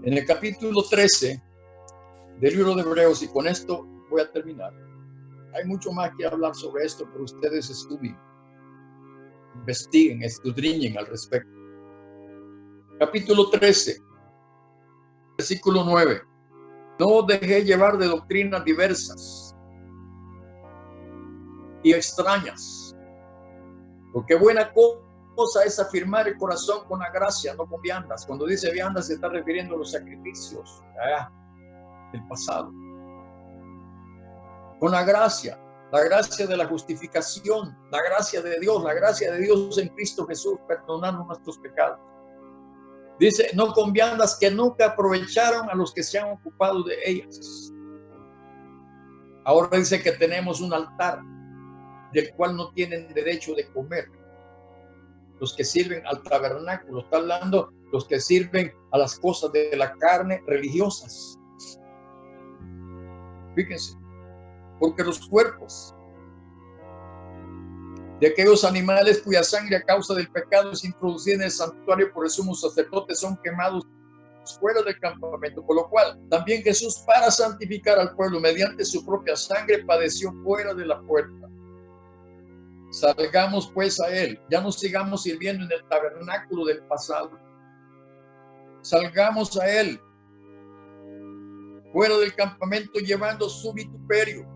En el capítulo 13 del libro de Hebreos, y con esto voy a terminar. Hay mucho más que hablar sobre esto, pero ustedes estudien, investiguen, escudriñen al respecto. Capítulo 13, versículo 9. No os dejéis llevar de doctrinas diversas y extrañas, porque buena cosa es afirmar el corazón con la gracia, no con viandas. Cuando dice viandas se está refiriendo a los sacrificios del pasado. Con la gracia de la justificación, la gracia de Dios en Cristo Jesús, perdonando nuestros pecados. Dice, no con viandas que nunca aprovecharon a los que se han ocupado de ellas. Ahora dice que tenemos un altar del cual no tienen derecho de comer los que sirven al tabernáculo. Está hablando los que sirven a las cosas de la carne religiosas. Fíjense, porque los cuerpos de aquellos animales cuya sangre a causa del pecado es introducida en el santuario por el sumo sacerdote son quemados fuera del campamento, por lo cual también Jesús, para santificar al pueblo mediante su propia sangre, padeció fuera de la puerta. Salgamos pues a él, ya no sigamos sirviendo en el tabernáculo del pasado. Salgamos a él fuera del campamento llevando su vituperio,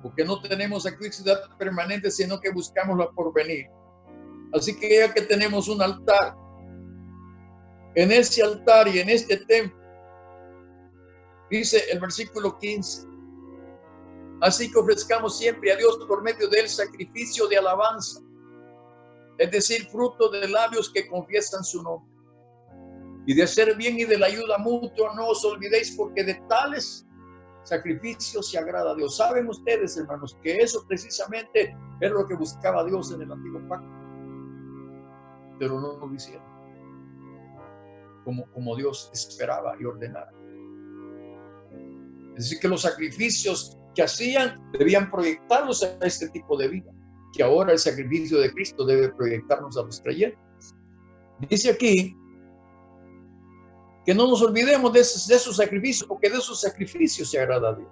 porque no tenemos aquí ciudad permanente, sino que buscamos la porvenir. Así que ya que tenemos un altar, en ese altar y en este templo, dice el versículo 15, así que ofrezcamos siempre a Dios por medio del sacrificio de alabanza, es decir, fruto de labios que confiesan su nombre. Y de hacer bien y de la ayuda mutua no os olvidéis, porque de tales sacrificios se agrada a Dios. ¿Saben ustedes, hermanos, que eso precisamente es lo que buscaba Dios en el antiguo pacto? Pero no lo hicieron como Dios esperaba y ordenara. Es decir, que los sacrificios que hacían debían proyectarlos a este tipo de vida, que ahora el sacrificio de Cristo debe proyectarnos a los creyentes. Dice aquí que no nos olvidemos de esos sacrificios, porque de esos sacrificios se agrada a Dios.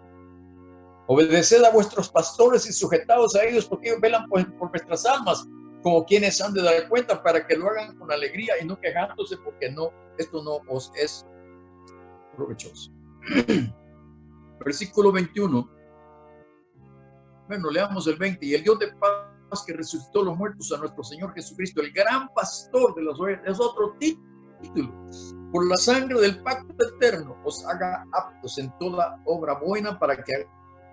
Obedeced a vuestros pastores y sujetaos a ellos, porque ellos velan por vuestras almas, como quienes han de dar cuenta, para que lo hagan con alegría y no quejándose, porque esto no os es provechoso. Versículo 21. Bueno, leamos el 20. Y el Dios de paz que resucitó los muertos a nuestro Señor Jesucristo, el gran pastor de las ovejas, es otro título. por la sangre del pacto eterno, os haga aptos en toda obra buena para que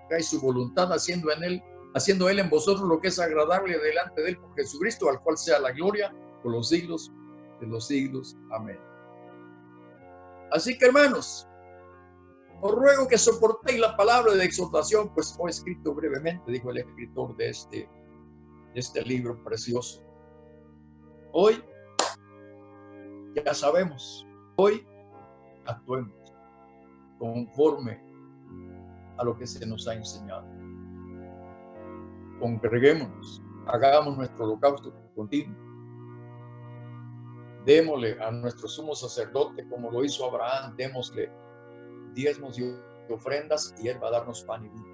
hagáis su voluntad, haciendo él en vosotros lo que es agradable delante de él por Jesucristo, al cual sea la gloria por los siglos de los siglos. Amén. Así que, hermanos, os ruego que soportéis la palabra de exhortación, pues os he escrito brevemente, dijo el escritor de este libro precioso. Hoy ya sabemos, hoy actuemos conforme a lo que se nos ha enseñado. Congreguémonos, hagamos nuestro holocausto continuo. Démosle a nuestro sumo sacerdote, como lo hizo Abraham, démosle diezmos y ofrendas, y él va a darnos pan y vino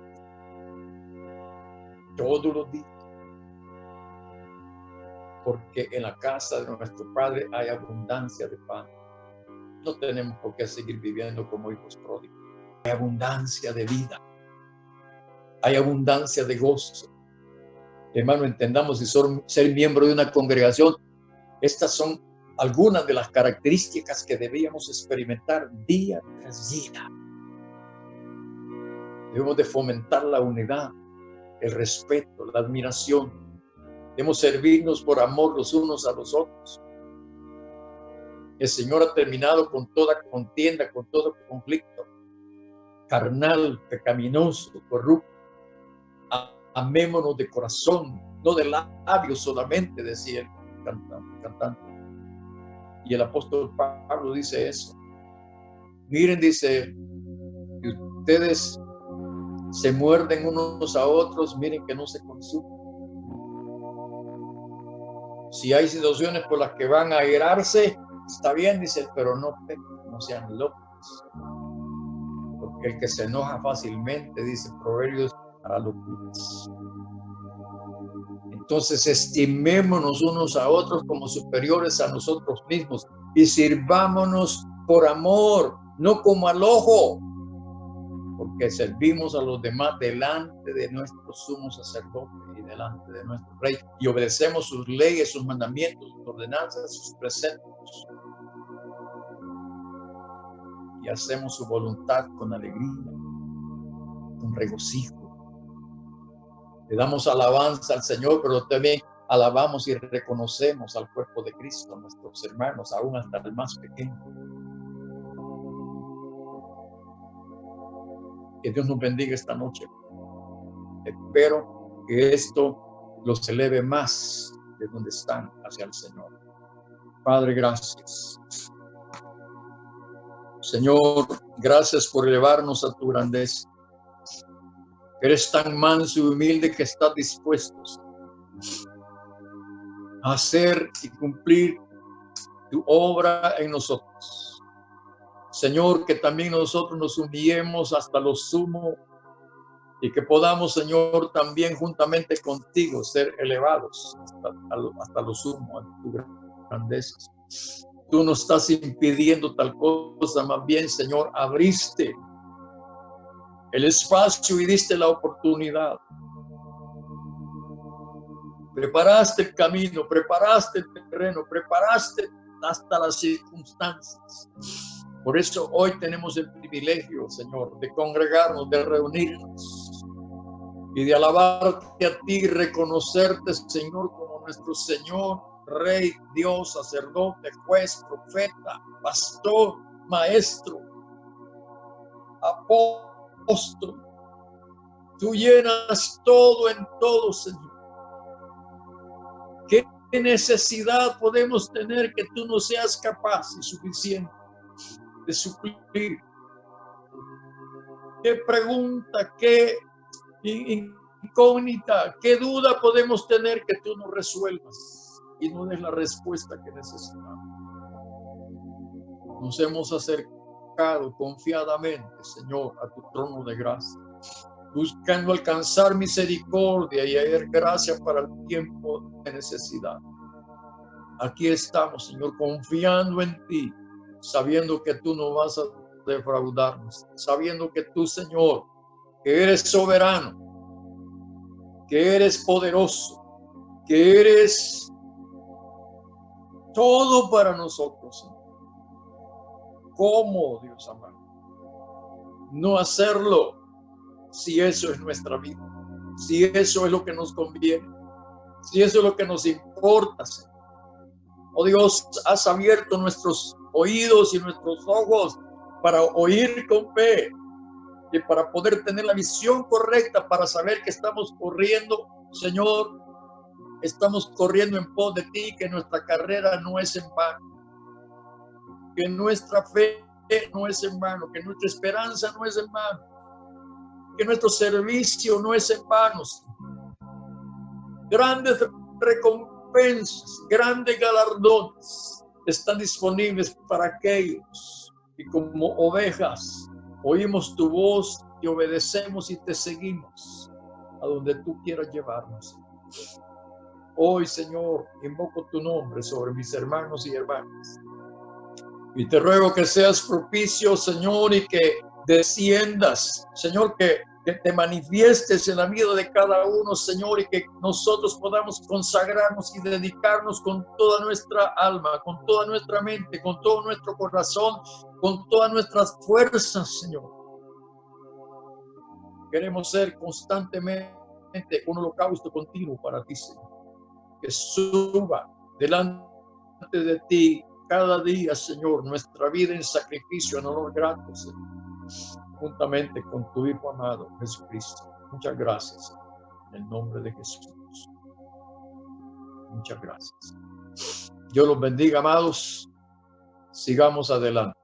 todos los días, porque en la casa de nuestro Padre hay abundancia de pan. No tenemos por qué seguir viviendo como hijos pródigos. Hay abundancia de vida, hay abundancia de gozo. Hermano, entendamos, si ser miembro de una congregación, estas son algunas de las características que debíamos experimentar día tras día. Debemos de fomentar la unidad, el respeto, la admiración. Debemos servirnos por amor los unos a los otros. El Señor ha terminado con toda contienda, con todo conflicto carnal, pecaminoso, corrupto. Amémonos de corazón, no de labios solamente, decía el cantante. Y el apóstol Pablo dice eso. Miren, dice, que ustedes se muerden unos a otros, miren que no se consumen. Si hay situaciones por las que van a airarse, está bien, dice, pero no sean locos. Porque el que se enoja fácilmente, dice Proverbios, hará locuras. Entonces estimémonos unos a otros como superiores a nosotros mismos y sirvámonos por amor, no como al ojo, porque servimos a los demás delante de nuestro sumo sacerdote y delante de nuestro rey, y obedecemos sus leyes, sus mandamientos, sus ordenanzas, sus preceptos, y hacemos su voluntad con alegría, con regocijo. Le damos alabanza al Señor, pero también alabamos y reconocemos al cuerpo de Cristo, a nuestros hermanos, aún hasta el más pequeño. Que Dios nos bendiga esta noche. Espero que esto los eleve más de donde están hacia el Señor. Padre, gracias. Señor, gracias por elevarnos a tu grandeza. Eres tan manso y humilde que estás dispuesto a hacer y cumplir tu obra en nosotros. Señor, que también nosotros nos humillemos hasta lo sumo y que podamos, Señor, también juntamente contigo ser elevados hasta lo sumo, a tu grandeza. Tú no estás impidiendo tal cosa, más bien, Señor, abriste el espacio y diste la oportunidad. Preparaste el camino, preparaste el terreno, preparaste hasta las circunstancias. Por eso hoy tenemos el privilegio, Señor, de congregarnos, de reunirnos y de alabarte a ti y reconocerte, Señor, como nuestro Señor, Rey, Dios, sacerdote, juez, profeta, pastor, maestro, apóstol. Tú llenas todo en todo, Señor. ¿Qué necesidad podemos tener que tú no seas capaz y suficiente de suplir? ¿Qué pregunta, qué incógnita, qué duda podemos tener que tú no resuelvas y no des la respuesta que necesitamos? Nos hemos acercado confiadamente, Señor, a tu trono de gracia, buscando alcanzar misericordia y hallar gracia para el tiempo de necesidad. Aquí estamos, Señor, confiando en ti, sabiendo que tú no vas a defraudarnos, sabiendo que tú, Señor, que eres soberano, que eres poderoso, que eres todo para nosotros, Señor. ¿Cómo, Dios amado? No hacerlo si eso es nuestra vida, si eso es lo que nos conviene, si eso es lo que nos importa, Señor. Oh Dios, has abierto nuestros oídos y nuestros ojos para oír con fe y para poder tener la visión correcta, para saber que estamos corriendo, Señor, estamos corriendo en pos de ti, que nuestra carrera no es en vano, que nuestra fe no es en vano, que nuestra esperanza no es en vano, que nuestro servicio no es en vano. Grandes recompensas, grandes galardones están disponibles para aquellos que como ovejas oímos tu voz y obedecemos y te seguimos a donde tú quieras llevarnos. Hoy, Señor, invoco tu nombre sobre mis hermanos y hermanas. Y te ruego que seas propicio, Señor, y que desciendas, Señor, que te manifiestes en la vida de cada uno, Señor, y que nosotros podamos consagrarnos y dedicarnos con toda nuestra alma, con toda nuestra mente, con todo nuestro corazón, con todas nuestras fuerzas, Señor. Queremos ser constantemente un holocausto continuo para ti, Señor, que suba delante de ti cada día, Señor, nuestra vida en sacrificio, en honor grato, Señor, juntamente con tu Hijo amado, Jesucristo. Muchas gracias, en el nombre de Jesús. Muchas gracias. Dios los bendiga, amados. Sigamos adelante.